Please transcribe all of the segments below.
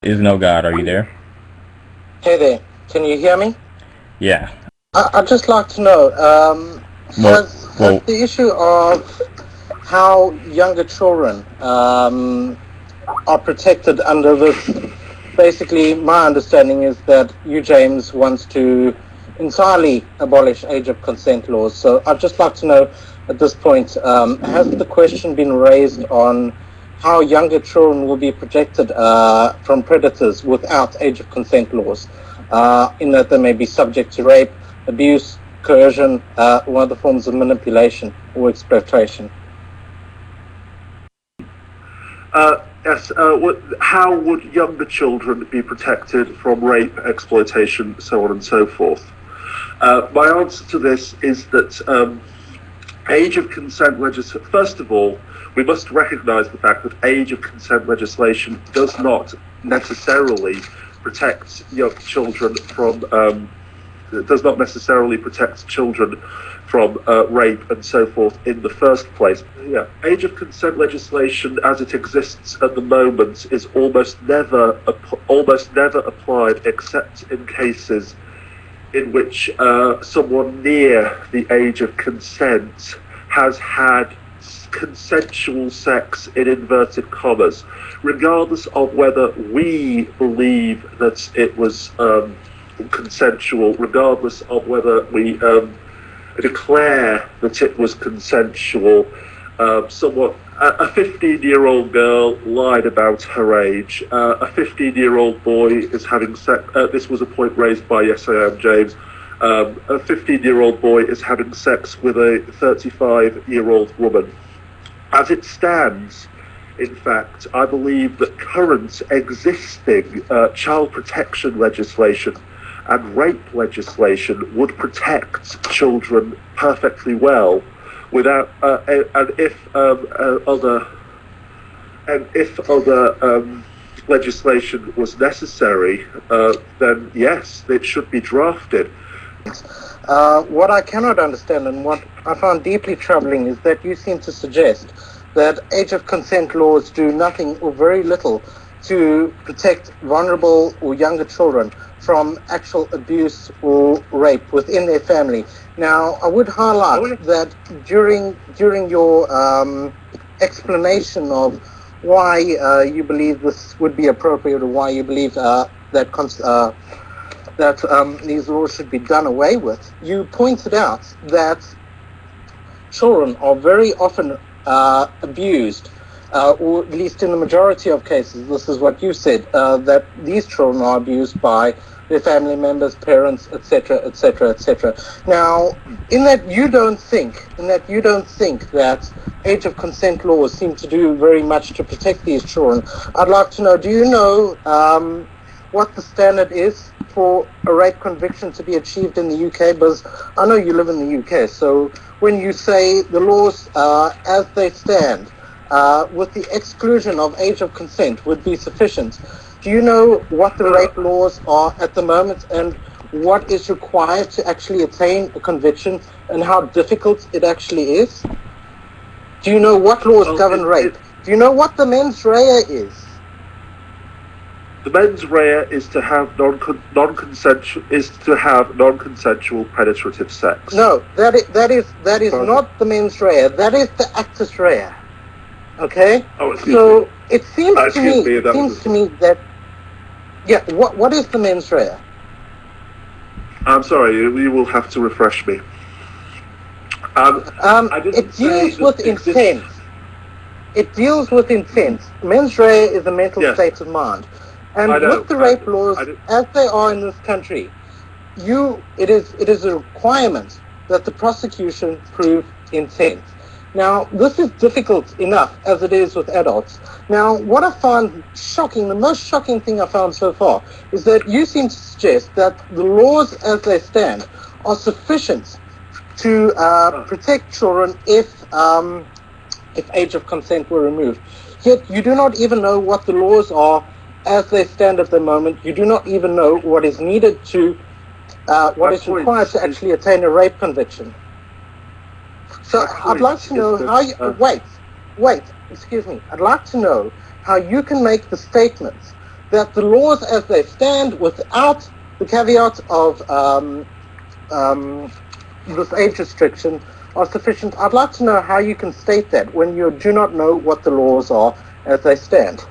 Is no God. Are you there? Hey there, can you hear me? Yeah. I'd just like to know, Well, has well, the issue of how younger children are protected under this, basically my understanding is that James wants to entirely abolish age of consent laws. So I'd just like to know at this point, has the question been raised on how younger children will be protected from predators without age of consent laws, in that they may be subject to rape, abuse, coercion, or other forms of manipulation or exploitation? Yes, how would younger children be protected from rape, exploitation, so on and so forth? My answer to this is that age of consent legislation, first of all, we must recognise the fact that age of consent legislation does not necessarily protect young children from rape and so forth in the first place. Yeah, age of consent legislation, as it exists at the moment, is almost never applied except in cases in which someone near the age of consent has had consensual sex in inverted commas, regardless of whether we believe that it was consensual, regardless of whether we declare that it was consensual. A 15-year-old girl lied about her age. A 15-year-old boy is having sex. This was a point raised by Yes I Am James. A 15-year-old boy is having sex with a 35-year-old woman. As it stands, in fact, I believe that current existing child protection legislation and rape legislation would protect children perfectly well, without and if other legislation was necessary, then yes, it should be drafted. What I cannot understand and what I found deeply troubling is that you seem to suggest that age of consent laws do nothing or very little to protect vulnerable or younger children from actual abuse or rape within their family. Now, I would highlight that during your explanation of why you believe this would be appropriate, or why you believe that these laws should be done away with, you pointed out that children are very often abused, or at least in the majority of cases, this is what you said, that these children are abused by their family members, parents, etc., etc., etc. Now, in that you don't think that age of consent laws seem to do very much to protect these children, I'd like to know, do you know what the standard is for a rape conviction to be achieved in the UK? Because I know you live in the UK, so when you say the laws as they stand, with the exclusion of age of consent would be sufficient, do you know what the rape laws are at the moment and what is required to actually attain a conviction and how difficult it actually is? Do you know what laws govern rape? Do you know what the mens rea is? The mens rea is to have non-consensual penetrative sex. No, that is not the mens rea. That is the actus rea. Okay. So it seems to me that what is the mens rea? I'm sorry, you will have to refresh me. It deals with intent. It deals with intent. Mens rea is a mental state of mind. And with the rape laws, as they are in this country, it is a requirement that the prosecution prove intent. Now, this is difficult enough as it is with adults. Now, what I found shocking, the most shocking thing I found so far, is that you seem to suggest that the laws as they stand are sufficient to protect children if age of consent were removed. Yet you do not even know what the laws are as they stand at the moment. You do not even know what is needed to, what is required to actually attain a rape conviction. So I'd like to know how you, wait, excuse me. I'd like to know how you can make the statements that the laws as they stand, without the caveat of this age restriction, are sufficient. I'd like to know how you can state that when you do not know what the laws are as they stand.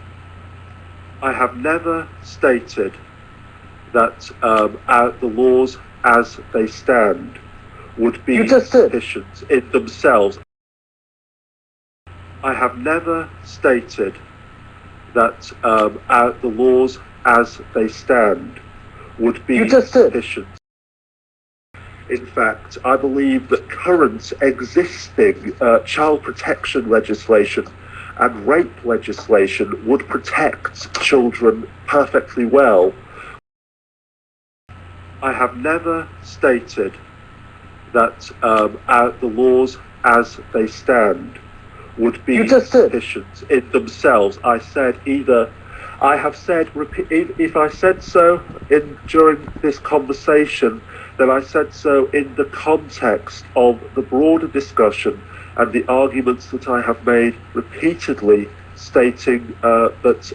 I have never stated that the laws as they stand would be sufficient in themselves. I have never stated that the laws as they stand would be sufficient. In fact, I believe that current existing child protection legislation and rape legislation would protect children perfectly well. I have never stated that the laws as they stand would be sufficient in themselves. I said either, I have said, if I said so during this conversation, then I said so in the context of the broader discussion and the arguments that I have made repeatedly, stating that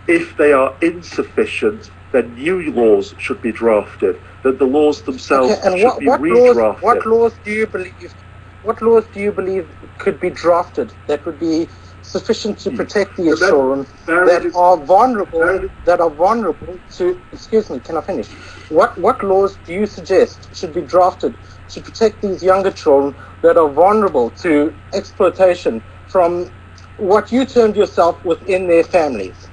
if they are insufficient, then new laws should be drafted, that the laws themselves should be redrafted. What laws do you believe could be drafted that would be sufficient to protect these children that are vulnerable to, excuse me, can I finish? What laws do you suggest should be drafted to protect these younger children that are vulnerable to exploitation from what you termed yourself within their families?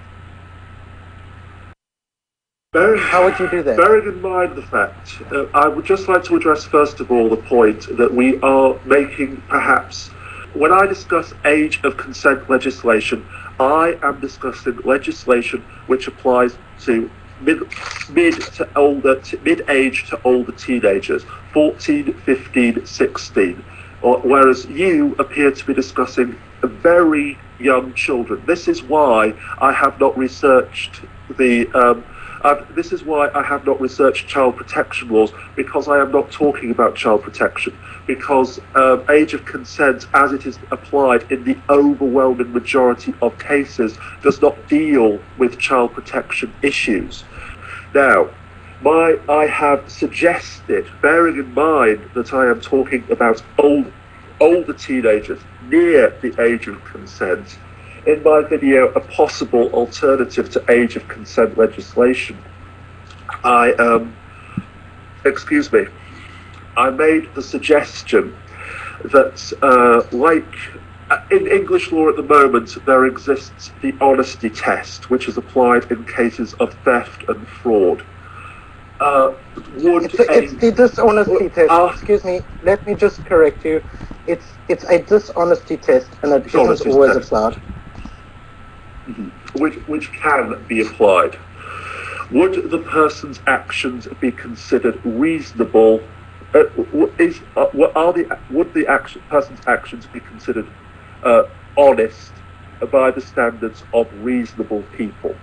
How would you do that? Bearing in mind the fact, I would just like to address first of all the point that we are making perhaps, when I discuss age of consent legislation, I am discussing legislation which applies to mid-age to older teenagers, 14, 15, 16, whereas you appear to be discussing very young children. This is why I have not researched this is why I have not researched child protection laws, because I am not talking about child protection, because age of consent, as it is applied in the overwhelming majority of cases, does not deal with child protection issues. Now, I have suggested, bearing in mind that I am talking about older teenagers near the age of consent, in my video, a possible alternative to age of consent legislation, I made the suggestion that, like in English law at the moment, there exists the honesty test, which is applied in cases of theft and fraud. It's the dishonesty test. Excuse me, let me just correct you. It's a dishonesty test, and it isn't always applied. Which can be applied. Would the person's actions be considered reasonable? Would the person's actions be considered honest by the standards of reasonable people?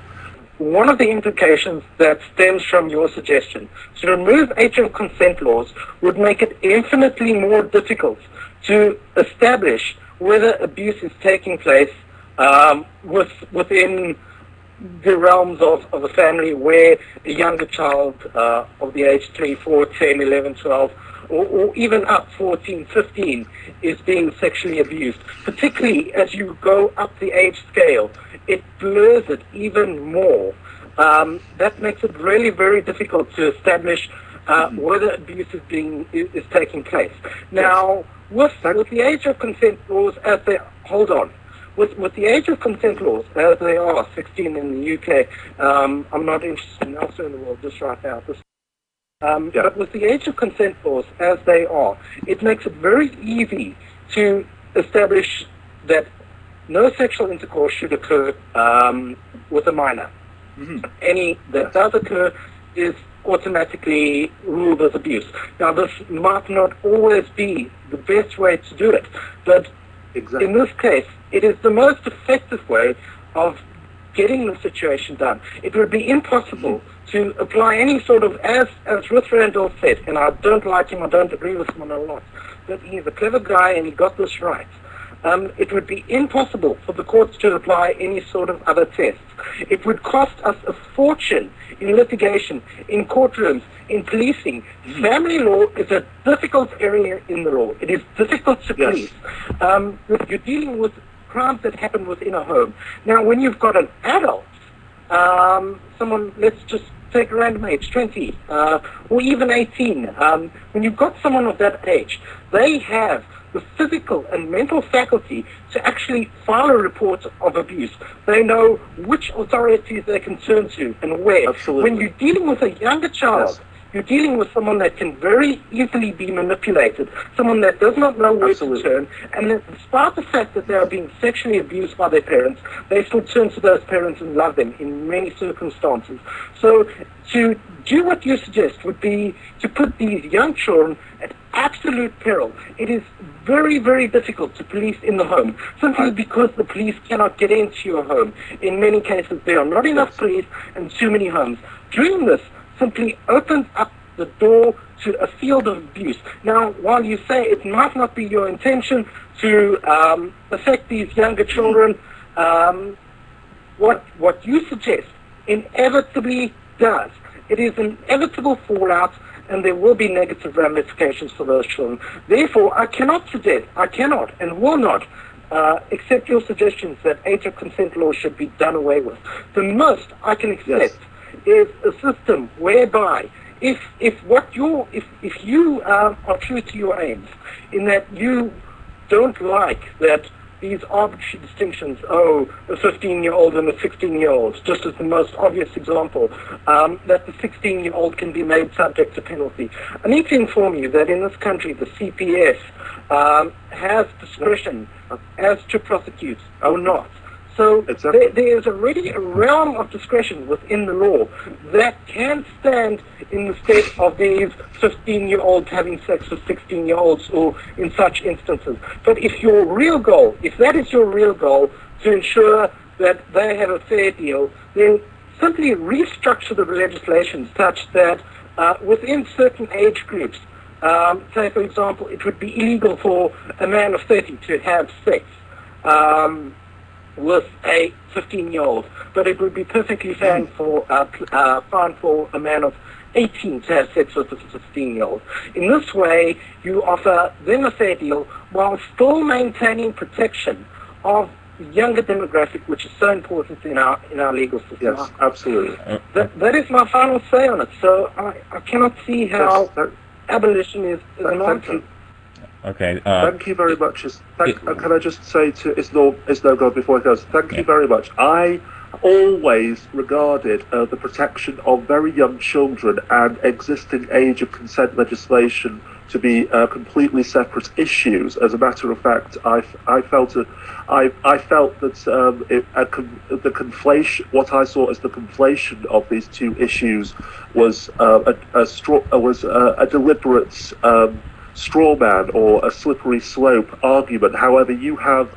One of the implications that stems from your suggestion to remove age of consent laws would make it infinitely more difficult to establish whether abuse is taking place within the realms of a family where a younger child of the age 3, 4, 10, 11, 12, or even up 14, 15 is being sexually abused. Particularly as you go up the age scale, it blurs it even more. That makes it really very difficult to establish whether abuse is taking place. Now, with the age of consent laws as they with the age of consent laws as they are, 16 in the UK, I'm not interested in elsewhere in the world just right now. But with the age of consent laws as they are, it makes it very easy to establish that no sexual intercourse should occur with a minor. Any that does occur is automatically ruled as abuse. Now, this might not always be the best way to do it, but in this case, it is the most effective way of getting the situation done. It would be impossible to apply any sort of, as Ruth Randolph said, and I don't like him, I don't agree with him on a lot, but he's a clever guy and he got this right. it would be impossible for the courts to apply any sort of other tests. It would cost us a fortune in litigation, in courtrooms, in policing. Family law is a difficult area in the law. It is difficult to police. You're dealing with crimes that happen within a home. Now, when you've got an adult, someone, let's just take a random age, 20, or even 18, when you've got someone of that age, they have the physical and mental faculty to actually file a report of abuse. They know which authorities they can turn to and where. Absolutely. When you're dealing with a younger child, you're dealing with someone that can very easily be manipulated, someone that does not know where to turn, and that despite the fact that they are being sexually abused by their parents, they still turn to those parents and love them in many circumstances. So to do what you suggest would be to put these young children at absolute peril. It is very, very difficult to police in the home, simply because the police cannot get into your home. In many cases, there are not enough police and too many homes. Doing this simply opens up the door to a field of abuse. Now, while you say it might not be your intention to affect these younger children, what you suggest inevitably does. It is an inevitable fallout, and there will be negative ramifications for those children. Therefore, I cannot and will not accept your suggestions that age of consent law should be done away with. The most I can accept is a system whereby if you are true to your aims, in that you don't like that these arbitrary distinctions, a 15-year-old and a 16-year-old, just as the most obvious example, that the 16-year-old can be made subject to penalty. I need to inform you that in this country, the CPS has discretion as to prosecute or not. So there is already a realm of discretion within the law that can stand in the state of these 15-year-olds having sex with 16-year-olds or in such instances. But if that is your real goal, to ensure that they have a fair deal, then simply restructure the legislation such that within certain age groups, say for example, it would be illegal for a man of 30 to have sex with a 15-year-old, but it would be perfectly fine for a man of 18 to have sex with a 15-year-old. In this way, you offer them a fair deal while still maintaining protection of the younger demographic, which is so important in our legal system. Yes, absolutely. That is my final say on it. So I cannot see how abolition is an option. Okay. Thank you very much. Can I just say to Isno before it goes? Thank you very much. I always regarded the protection of very young children and existing age of consent legislation to be completely separate issues. As a matter of fact, I felt that the conflation, what I saw as the conflation of these two issues, was a deliberate straw man or a slippery slope argument. However, you have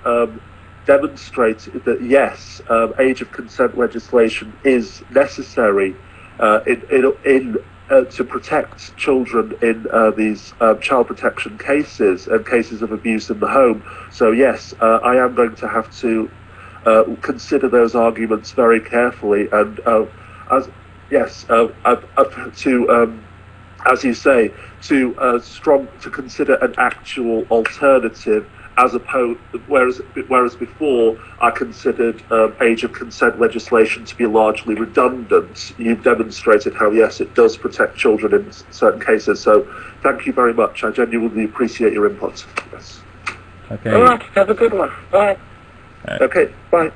demonstrated that yes, age of consent legislation is necessary to protect children in these child protection cases and cases of abuse in the home. So yes, I am going to have to consider those arguments very carefully, and as you say, to consider an actual alternative, as opposed, whereas before I considered age of consent legislation to be largely redundant. You've demonstrated how yes, it does protect children in certain cases. So thank you very much. I genuinely appreciate your input. Yes. Okay. All right. Have a good one. Bye. Okay. Bye.